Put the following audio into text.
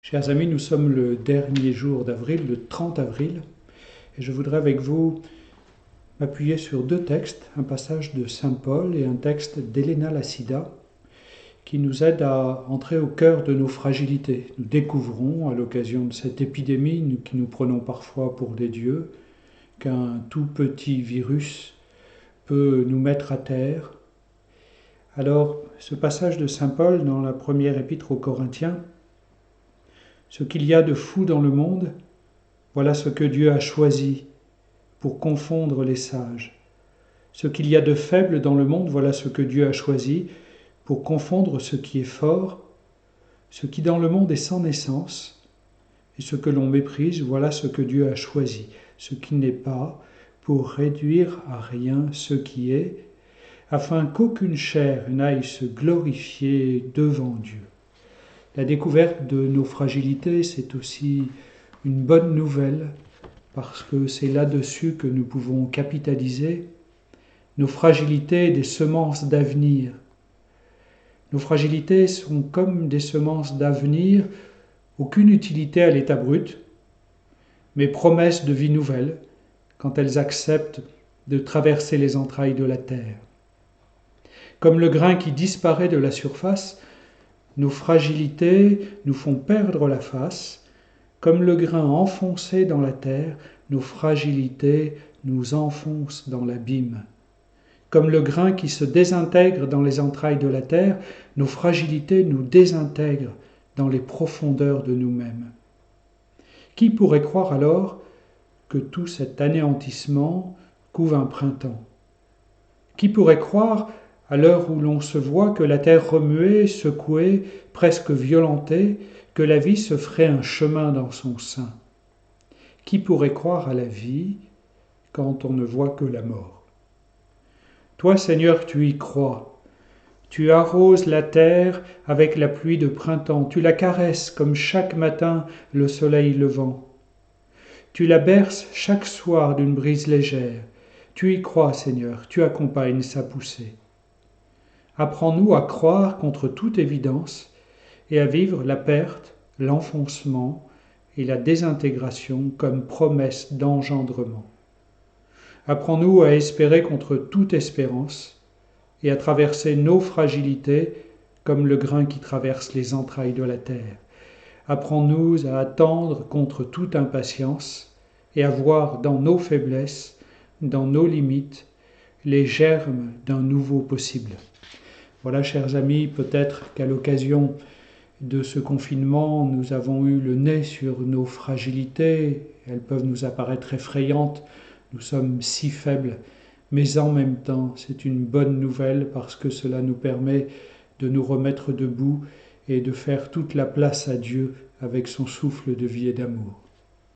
Chers amis, nous sommes le dernier jour d'avril, le 30 avril, et je voudrais avec vous m'appuyer sur deux textes, un passage de Saint Paul et un texte d'Helena Lassida, qui nous aident à entrer au cœur de nos fragilités. Nous découvrons, à l'occasion de cette épidémie que nous prenons parfois pour des dieux, qu'un tout petit virus peut nous mettre à terre. Alors, ce passage de Saint Paul dans la première épître aux Corinthiens, ce qu'il y a de fou dans le monde, voilà ce que Dieu a choisi pour confondre les sages. Ce qu'il y a de faible dans le monde, voilà ce que Dieu a choisi pour confondre ce qui est fort. Ce qui dans le monde est sans naissance, et ce que l'on méprise, voilà ce que Dieu a choisi. Ce qui n'est pas, pour réduire à rien ce qui est, afin qu'aucune chair n'aille se glorifier devant Dieu. La découverte de nos fragilités, c'est aussi une bonne nouvelle, parce que c'est là-dessus que nous pouvons capitaliser. Nos fragilités, des semences d'avenir. Nos fragilités sont comme des semences d'avenir, aucune utilité à l'état brut, mais promesses de vie nouvelle, quand elles acceptent de traverser les entrailles de la terre. Comme le grain qui disparaît de la surface, nos fragilités nous font perdre la face. Comme le grain enfoncé dans la terre, nos fragilités nous enfoncent dans l'abîme. Comme le grain qui se désintègre dans les entrailles de la terre, nos fragilités nous désintègrent dans les profondeurs de nous-mêmes. Qui pourrait croire alors que tout cet anéantissement couve un printemps? Qui pourrait croire, à l'heure où l'on se voit que la terre remuée, secouée, presque violentée, que la vie se ferait un chemin dans son sein? Qui pourrait croire à la vie quand on ne voit que la mort? Toi, Seigneur, tu y crois. Tu arroses la terre avec la pluie de printemps. Tu la caresses comme chaque matin le soleil levant. Tu la berces chaque soir d'une brise légère. Tu y crois, Seigneur, tu accompagnes sa poussée. Apprends-nous à croire contre toute évidence et à vivre la perte, l'enfoncement et la désintégration comme promesse d'engendrement. Apprends-nous à espérer contre toute espérance et à traverser nos fragilités comme le grain qui traverse les entrailles de la terre. Apprends-nous à attendre contre toute impatience et à voir dans nos faiblesses, dans nos limites, les germes d'un nouveau possible. Voilà, chers amis, peut-être qu'à l'occasion de ce confinement, nous avons eu le nez sur nos fragilités. Elles peuvent nous apparaître effrayantes. Nous sommes si faibles. Mais en même temps, c'est une bonne nouvelle parce que cela nous permet de nous remettre debout et de faire toute la place à Dieu avec son souffle de vie et d'amour.